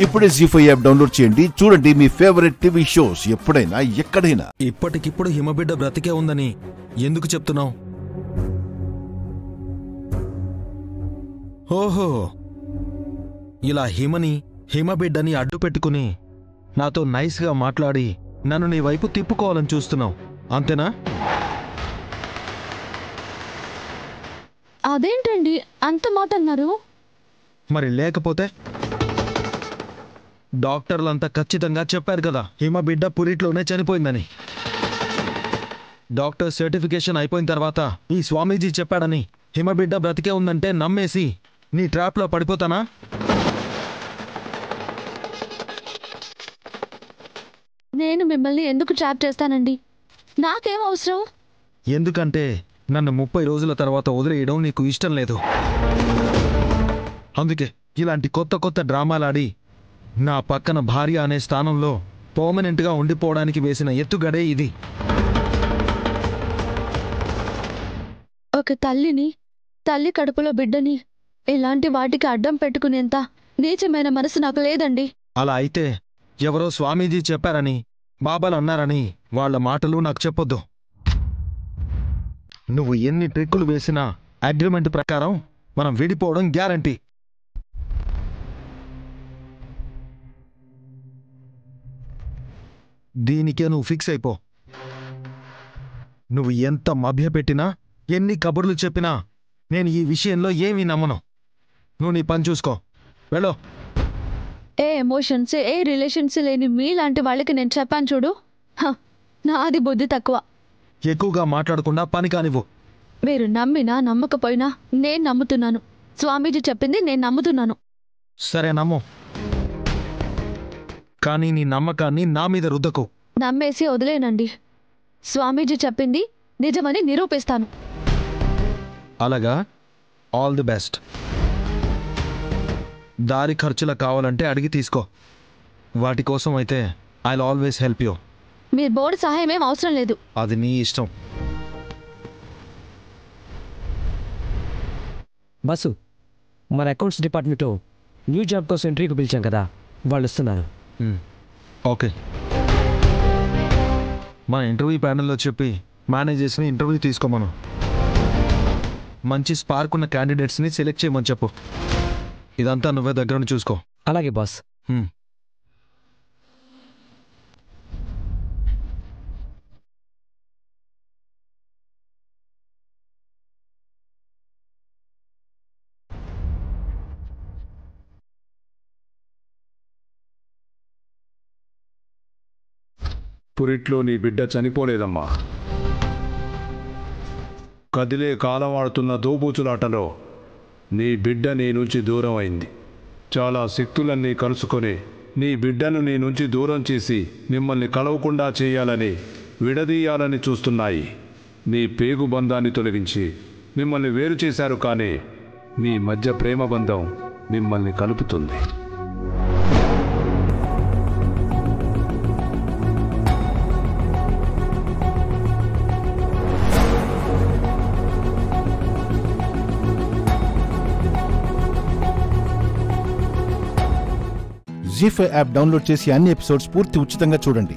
ఇప్పుడే జీ5 app download చేయండి. చూడండి మీ ఫేవరెట్ టీవీ షోస్ ఎప్పుడైనా ఎక్కడైనా. ఇప్పటికిప్పుడు హిమబిడ్డ బ్రతికే ఉందని ఎందుకు చెప్తున్నావు? ఓహో, ఇలా హిమబిడ్డని అడ్డు పెట్టుకుని నాతో నైస్గా మాట్లాడి నన్ను నీ వైపు తిప్పుకోవాలని చూస్తున్నావు, అంతేనా? అదేంటండి అంత మాట అన్నారు? మరి లేకపోతే డాక్టర్లంతా ఖచ్చితంగా చెప్పారు కదా హిమబిడ్డ పురిట్లోనే చనిపోయిందని. డాక్టర్ సర్టిఫికేషన్ అయిపోయిన తర్వాత ఈ స్వామీజీ చెప్పాడని హిమబిడ్డ బ్రతికే ఉందంటే నమ్మేసి నీ ట్రాప్లో పడిపోతానా? నేను మిమ్మల్ని ఎందుకు ట్రాప్ చేస్తానండి? నాకేం అవసరం? ఎందుకంటే నన్ను 30 రోజుల తర్వాత వదిలేయడం నీకు ఇష్టం లేదు. అందుకే ఇలాంటి కొత్త డ్రామాలాడి నా పక్కన భార్య అనే స్థానంలో పర్మనెంట్గా ఉండిపోవడానికి వేసిన ఎత్తుగడే ఇది. ఒక తల్లి కడుపులో బిడ్డని ఇలాంటి వాటికి అడ్డం పెట్టుకునేంత నీచమైన మనసు నాకు లేదండి. అలా అయితే ఎవరో స్వామీజీ చెప్పారని, బాబాలు అన్నారని వాళ్ళ మాటలు నాకు చెప్పొద్దు. నువ్వు ఎన్ని ట్రిక్కులు వేసినా అగ్రిమెంట్ ప్రకారం మనం విడిపోవడం గ్యారంటీ. దీనికే నువ్వు ఫిక్స్ అయిపో. నువ్వు ఎంత మభ్యపెట్టినా, ఎన్ని కబుర్లు చెప్పినా నేను ఈ విషయంలో ఏమీ నమ్మను. నువ్వు నీ పని చూసుకో, వెళ్ళు. ఏ ఎమోషన్స్, ఏ రిలేషన్స్ లేని మీలాంటి వాళ్ళకి నేను చెప్పాను చూడు, నాది బుద్ధి తక్కువ. ఎక్కువగా మాట్లాడకుండా పని కానివ్వు. మీరు నమ్మినా నమ్మకపోయినా నేను నమ్ముతున్నాను. స్వామీజీ చెప్పింది నేను నమ్ముతున్నాను. సరే, నమ్ము. కానీ నీ నమ్మకాన్ని నా మీద రుద్దకు. నమ్మేసి వదిలేనండి. స్వామీజీ చెప్పింది నిజమని నిరూపిస్తాను. అలాగా, ఆల్ ది బెస్ట్. దారి ఖర్చులు కావాలంటే అడిగి తీసుకో. వాటి కోసం అయితే ఐల్ ఆల్వేస్ హెల్ప్ యూ. మీరు బోర్డు సహాయం ఏం అవసరం లేదు. అది నీ ఇష్టం. బస్సు, మన అకౌంట్స్ డిపార్ట్మెంట్లో న్యూ జాబ్ కోసం ఇంటర్వ్యూకి పిలిచాం కదా, వాళ్ళు వస్తున్నారు. ఓకే, మన ఇంటర్వ్యూ ప్యానెల్లో చెప్పి మేనేజర్స్ని ఇంటర్వ్యూ తీసుకోమను. మంచి స్పార్క్ ఉన్న క్యాండిడేట్స్ని సెలెక్ట్ చేయమని చెప్పు. ఇదంతా నువ్వే దగ్గర చూసుకో. అలాగే బాస్. పురిట్లో నీ బిడ్డ చనిపోలేదమ్మా. కదిలే కాలం ఆడుతున్న దోబూచులాటలో నీ బిడ్డ నీ నుంచి దూరం అయింది. చాలా శక్తులన్నీ కలుసుకొని నీ బిడ్డను నీ నుంచి దూరం చేసి మిమ్మల్ని కలవకుండా చేయాలని, విడదీయాలని చూస్తున్నాయి. నీ పేగు బంధాన్ని తొలగించి మిమ్మల్ని వేరు చేశారు, కానీ మీ మధ్య ప్రేమ బంధం మిమ్మల్ని కలుపుతుంది. జీ5 యాప్ డౌన్లోడ్ చేసి అన్ని ఎపిసోడ్స్ పూర్తి ఉచితంగా చూడండి.